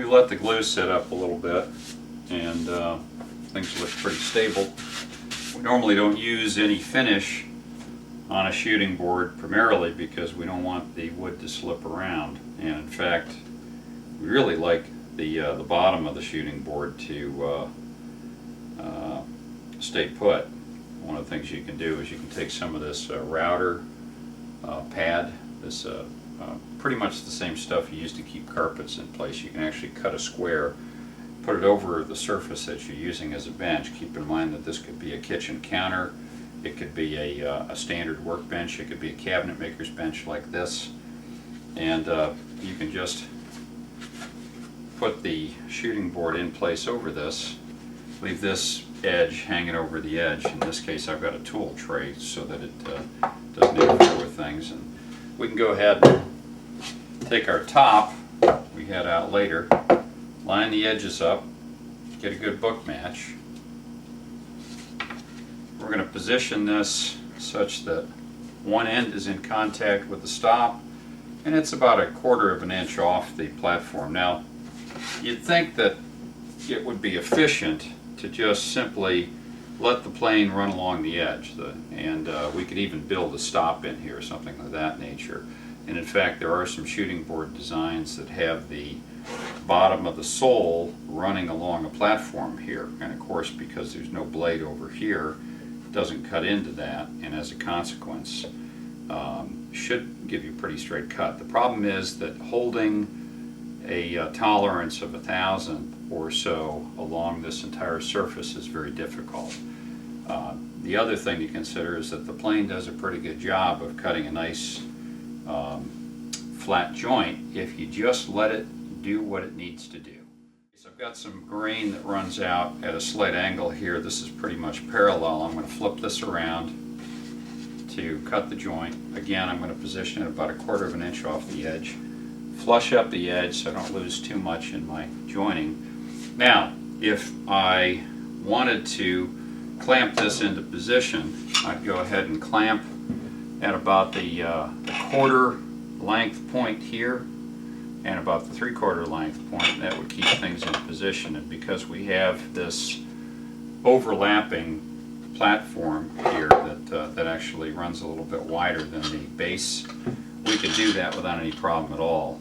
we let the glue sit up a little bit, and things look pretty stable. We normally don't use any finish on a shooting board primarily because we don't want the wood to slip around, and in fact we really like the bottom of the shooting board to stay put. One of the things you can do is you can take some of this router pad, this pretty much the same stuff you use to keep carpets in place. You can actually cut a square, put it over the surface that you're using as a bench. Keep in mind that this could be a kitchen counter, it could be a standard workbench, it could be a cabinet maker's bench like this, and you can just put the shooting board in place over this, leave this edge hanging over the edge. In this case I've got a tool tray so that it doesn't interfere with things, and we can go ahead and take our top we had out later, line the edges up, get a good book match. We're going to position this such that one end is in contact with the stop, and it's about 1/4 of an inch off the platform. Now, you'd think that it would be efficient to just simply let the plane run along the edge, and we could even build a stop in here, something of that nature. And in fact, there are some shooting board designs that have the bottom of the sole running along a platform here, and of course, because there's no blade over here, it doesn't cut into that, and as a consequence should give you a pretty straight cut. The problem is that holding a tolerance of 1,000 or so along this entire surface is very difficult. The other thing to consider is that the plane does a pretty good job of cutting a nice flat joint if you just let it do what it needs to do. So I've got some grain that runs out at a slight angle here. This is pretty much parallel. I'm going to flip this around to cut the joint. Again, I'm going to position it about 1/4 of an inch off the edge. Flush up the edge so I don't lose too much in my joining. Now, if I wanted to clamp this into position, I'd go ahead and clamp at about the 1/4 length point here and about the 3/4 length point, and that would keep things in position. And because we have this overlapping platform here that actually runs a little bit wider than the base, we could do that without any problem at all.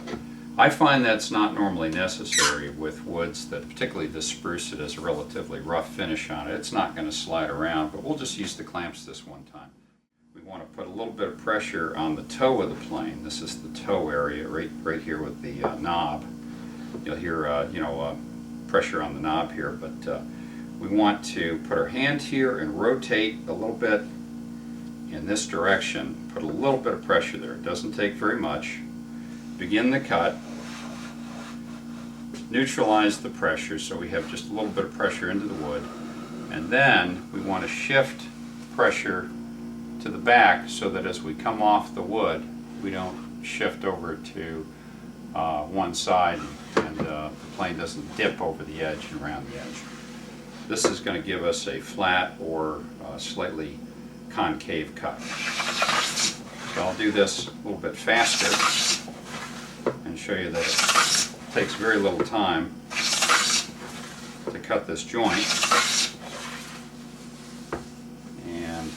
I find that's not normally necessary with woods that, particularly this spruce, that has a relatively rough finish on it. It's not going to slide around, but we'll just use the clamps this one time. We want to put a little bit of pressure on the toe of the plane. This is the toe area right here with the knob. You'll hear pressure on the knob here, but we want to put our hand here and rotate a little bit in this direction. Put a little bit of pressure there. It doesn't take very much. Begin the cut. Neutralize the pressure so we have just a little bit of pressure into the wood, and then we want to shift pressure to the back so that as we come off the wood we don't shift over to one side and the plane doesn't dip over the edge and around the edge. This is going to give us a flat or slightly concave cut. So I'll do this a little bit faster and show you that it takes very little time to cut this joint. And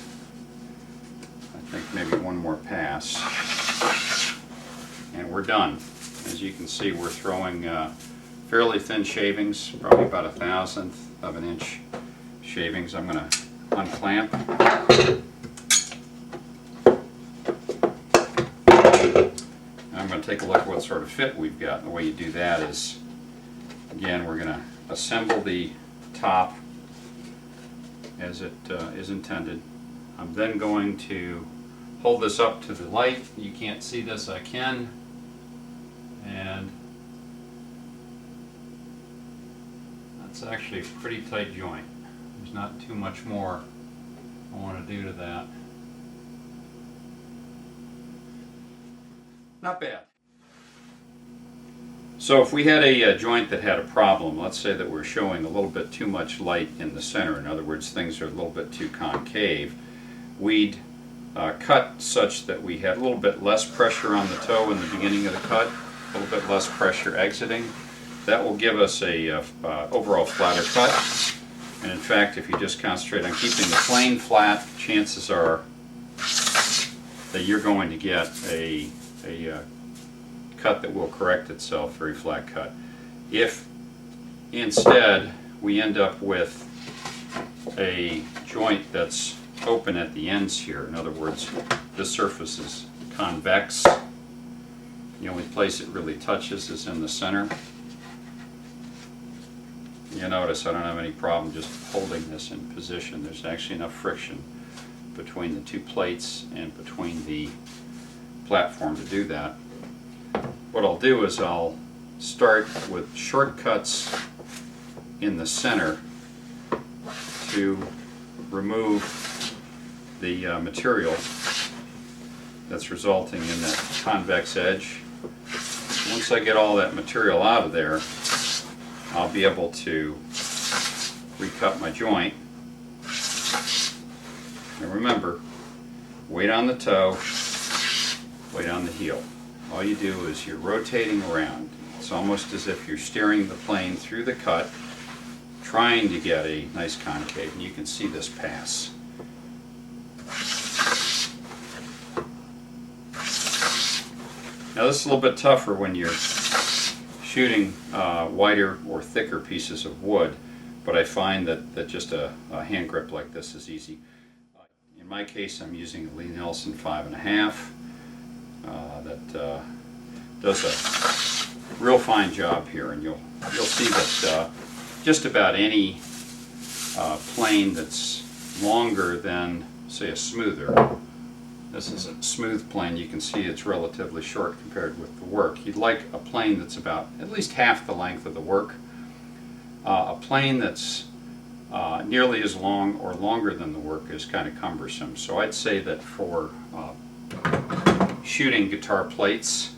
I think maybe one more pass and we're done. As you can see, we're throwing fairly thin shavings, probably about 1/1000 of an inch shavings. I'm going to unclamp. I'm going to take a look at what sort of fit we've got. And the way you do that is, again, we're going to assemble the top as it is intended. I'm then going to hold this up to the light. You can't see this, I can. And that's actually a pretty tight joint. There's not too much more I want to do to that. Not bad. So if we had a joint that had a problem, let's say that we're showing a little bit too much light in the center, in other words things are a little bit too concave, we'd cut such that we had a little bit less pressure on the toe in the beginning of the cut, a little bit less pressure exiting, That will give us a overall flatter cut. And in fact, if you just concentrate on keeping the plane flat, chances are that you're going to get a cut that will correct itself, very flat cut. If instead we end up with a joint that's open at the ends here, in other words, this surface is convex, the only place it really touches is in the center. You notice I don't have any problem just holding this in position. There's actually enough friction between the two plates and between the platform to do that. What I'll do is I'll start with shortcuts in the center to remove the material that's resulting in that convex edge. Once I get all that material out of there, I'll be able to recut my joint. And remember, weight on the toe, weight on the heel. All you do is you're rotating around. It's almost as if you're steering the plane through the cut, trying to get a nice concave, and you can see this pass. Now this is a little bit tougher when you're shooting wider or thicker pieces of wood, but I find that just a hand grip like this is easy. In my case, I'm using a Lee Nelson 5.5 that does a real fine job here, and you'll see that just about any plane that's longer than, say, a smoother. This is a smooth plane. You can see it's relatively short compared with the work. You'd like a plane that's about at least half the length of the work. A plane that's nearly as long or longer than the work is kind of cumbersome. So I'd say that for shooting guitar plates,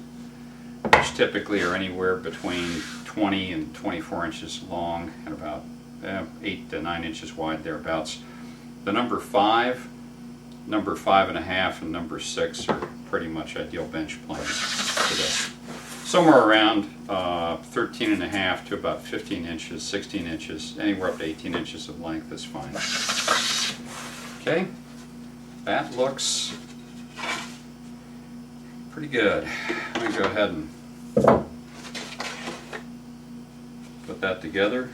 which typically are anywhere between 20 and 24 inches long and about 8 to 9 inches wide, thereabouts, the number 5, number 5.5, and number 6 are pretty much ideal bench planes for this. Somewhere around 13.5 to about 15 inches, 16 inches, anywhere up to 18 inches of length is fine. Okay, that looks pretty good. Let me go ahead and put that together,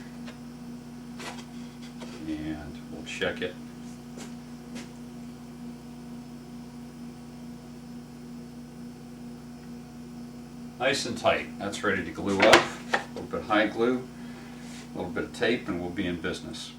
and we'll check it. Nice and tight. That's ready to glue up. A little bit of high glue, a little bit of tape, and we'll be in business.